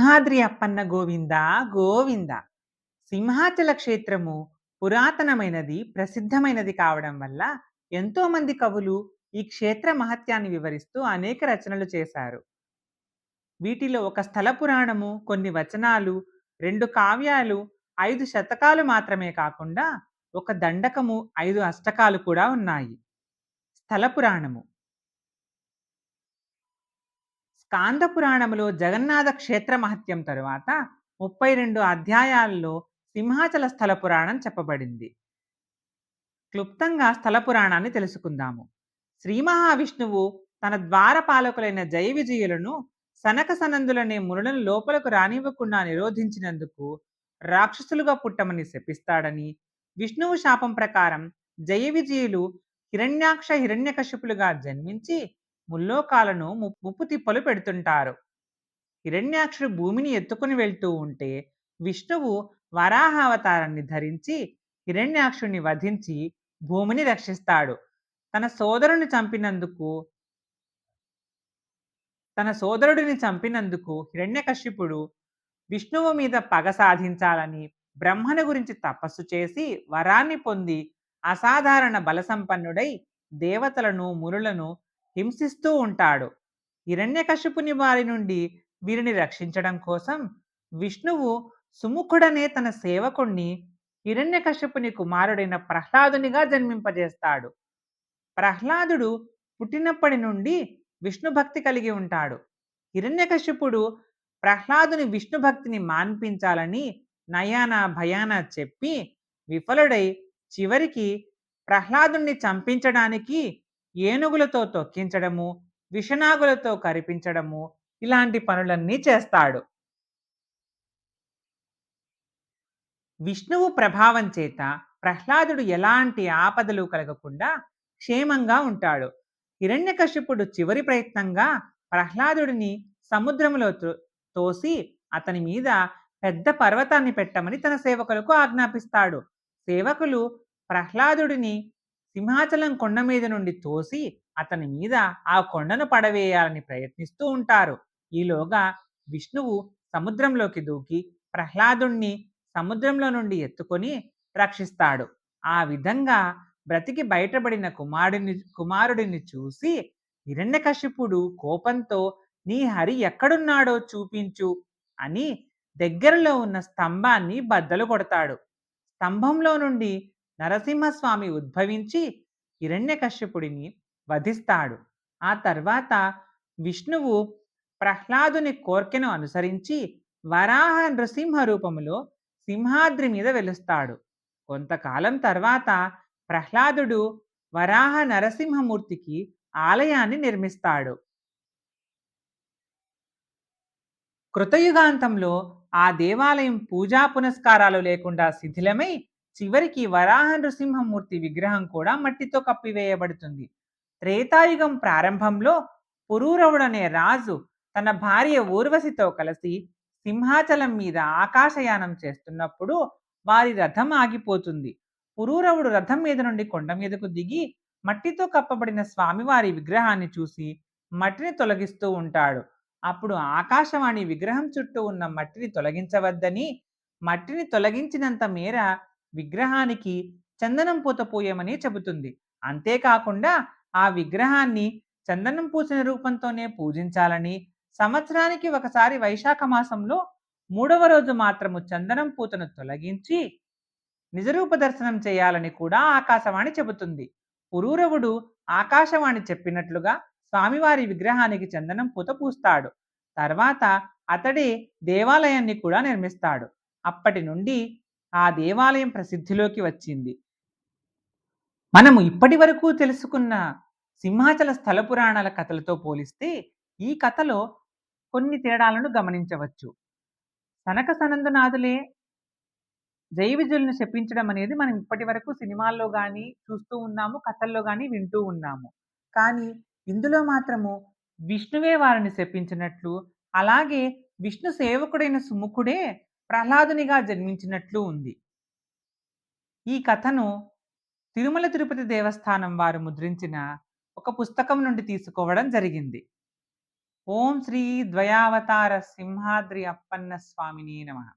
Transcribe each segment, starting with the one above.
సింహాద్రి అప్పన్న గోవింద గోవింద. సింహాచల క్షేత్రము పురాతనమైనది, ప్రసిద్ధమైనది కావడం వల్ల ఎంతోమంది కవులు ఈ క్షేత్ర మహత్యాన్ని వివరిస్తూ అనేక రచనలు చేశారు. వీటిలో ఒక స్థల పురాణము, కొన్ని వచనాలు, 2 కావ్యాలు, 5 శతకాలు మాత్రమే కాకుండా ఒక దండకము, 5 అష్టకాలు కూడా ఉన్నాయి. స్థల పురాణము. స్కాంద పురాణములో జగన్నాథ క్షేత్ర మహత్యం తరువాత 32 అధ్యాయాల్లో సింహాచల స్థల పురాణం చెప్పబడింది. క్లుప్తంగా స్థల పురాణాన్ని తెలుసుకుందాము. శ్రీ మహావిష్ణువు తన ద్వారపాలకులైన జయ విజయులను సనక సనందులనే మునులను లోపలకు రానివ్వకుండా నిరోధించినందుకు రాక్షసులుగా పుట్టమని శపిస్తాడని, విష్ణువు శాపం ప్రకారం జయ విజయులు హిరణ్యాక్ష హిరణ్యకశిపులుగా జన్మించి ముల్లోకాలను ముప్పు తిప్పలు పెడుతుంటారు. హిరణ్యాక్షుడు భూమిని ఎత్తుకుని వెళ్తూ ఉంటే విష్ణువు వరాహ అవతారాన్ని ధరించి హిరణ్యాక్షుని వధించి భూమిని రక్షిస్తాడు. తన సోదరుని చంపినందుకు తన సోదరుడిని చంపినందుకు హిరణ్యకశిపుడు విష్ణువు మీద పగ సాధించాలని బ్రహ్మను గురించి తపస్సు చేసి వరాన్ని పొంది అసాధారణ బలసంపన్నుడై దేవతలను మునులను హింసిస్తూ ఉంటాడు. హిరణ్యకశిపుని వారి నుండి వీరిని రక్షించడం కోసం విష్ణువు సుముఖుడనే తన సేవకుణ్ణి హిరణ్యకశిపుని కుమారుడైన ప్రహ్లాదునిగా జన్మింపజేస్తాడు. ప్రహ్లాదుడు పుట్టినప్పటి నుండి విష్ణు భక్తి కలిగి ఉంటాడు. హిరణ్యకశిపుడు ప్రహ్లాదుని విష్ణు భక్తిని మాన్పించాలని నయాన భయాన చెప్పి విఫలుడై చివరికి ప్రహ్లాదుని చంపించడానికి ఏనుగులతో తొక్కించడము, విషనాగులతో కరిపించడము, ఇలాంటి పనులన్నీ చేస్తాడు. విష్ణువు ప్రభావం చేత ప్రహ్లాదుడు ఎలాంటి ఆపదలు కలగకుండా క్షేమంగా ఉంటాడు. హిరణ్యకశిపుడు చివరి ప్రయత్నంగా ప్రహ్లాదుడిని సముద్రములో తోసి అతని మీద పెద్ద పర్వతాన్ని పెట్టమని తన సేవకులకు ఆజ్ఞాపిస్తాడు. సేవకులు ప్రహ్లాదుడిని సింహాచలం కొండ మీద నుండి తోసి అతని మీద ఆ కొండను పడవేయాలని ప్రయత్నిస్తూ ఉంటారు. ఈలోగా విష్ణువు సముద్రంలోకి దూకి ప్రహ్లాదుణ్ణి సముద్రంలో నుండి ఎత్తుకొని రక్షిస్తాడు. ఆ విధంగా బ్రతికి బయటపడిన కుమారుడిని చూసి హిరణ్యకశిపుడు కోపంతో నీ హరి ఎక్కడున్నాడో చూపించు అని దగ్గరలో ఉన్న స్తంభాన్ని బద్దలు కొడతాడు. స్తంభంలో నుండి నరసింహస్వామి ఉద్భవించి హిరణ్యకశ్యపుడిని వధిస్తాడు. ఆ తర్వాత విష్ణువు ప్రహ్లాదుని కోర్కెను అనుసరించి వరాహ నృసింహ రూపములో సింహాద్రి మీద వెలుస్తాడు. కొంతకాలం తర్వాత ప్రహ్లాదుడు వరాహ నరసింహమూర్తికి ఆలయాన్ని నిర్మిస్తాడు. కృతయుగాంతంలో ఆ దేవాలయం పూజా పునస్కారాలు లేకుండా శిథిలమై చివరికి వరాహ నృసింహమూర్తి విగ్రహం కూడా మట్టితో కప్పివేయబడుతుంది. త్రేతాయుగం ప్రారంభంలో పురూరవుడనే రాజు తన భార్య ఊర్వశితో కలిసి సింహాచలం మీద ఆకాశయానం చేస్తున్నప్పుడు వారి రథం ఆగిపోతుంది. పురూరవుడు రథం మీద నుండి కొండ మీదకు దిగి మట్టితో కప్పబడిన స్వామివారి విగ్రహాన్ని చూసి మట్టిని తొలగిస్తూ ఉంటాడు. అప్పుడు ఆకాశవాణి విగ్రహం చుట్టూ ఉన్న మట్టిని తొలగించవద్దని, మట్టిని తొలగించినంత మేర విగ్రహానికి చందనం పూత పూయమని చెబుతుంది. అంతేకాకుండా ఆ విగ్రహాన్ని చందనం పూసిన రూపంతోనే పూజించాలని, సంవత్సరానికి ఒకసారి వైశాఖ మాసంలో 3వ రోజు మాత్రము చందనం పూతను తొలగించి నిజరూప దర్శనం చేయాలని కూడా ఆకాశవాణి చెబుతుంది. పురూరవుడు ఆకాశవాణి చెప్పినట్లుగా స్వామివారి విగ్రహానికి చందనం పూత పూస్తాడు. తర్వాత అతడే దేవాలయాన్ని కూడా నిర్మిస్తాడు. అప్పటి నుండి ఆ దేవాలయం ప్రసిద్ధిలోకి వచ్చింది. మనము ఇప్పటి వరకు తెలుసుకున్న సింహాచల స్థల పురాణాల కథలతో పోలిస్తే ఈ కథలో కొన్ని తేడాలను గమనించవచ్చు. సనక సనందనాథులే జై విజయులను శపించడం అనేది మనం ఇప్పటి వరకు సినిమాల్లో కానీ చూస్తూ ఉన్నాము, కథల్లో కానీ వింటూ ఉన్నాము. కానీ ఇందులో మాత్రము విష్ణువే వారిని శపించినట్లు, అలాగే విష్ణు సేవకుడైన సుముఖుడే ప్రహ్లాదునిగా జన్మించినట్లు ఉంది. ఈ కథను తిరుమల తిరుపతి దేవస్థానం వారు ముద్రించిన ఒక పుస్తకం నుండి తీసుకోవడం జరిగింది. ఓం శ్రీ ద్వయావతార సింహాద్రి అప్పన్న స్వామిని నమః.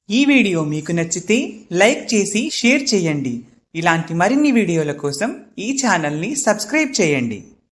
ఈ వీడియో మీకు నచ్చితే లైక్ చేసి షేర్ చేయండి. ఇలాంటి మరిన్ని వీడియోల కోసం ఈ ఛానల్ని సబ్స్క్రైబ్ చేయండి.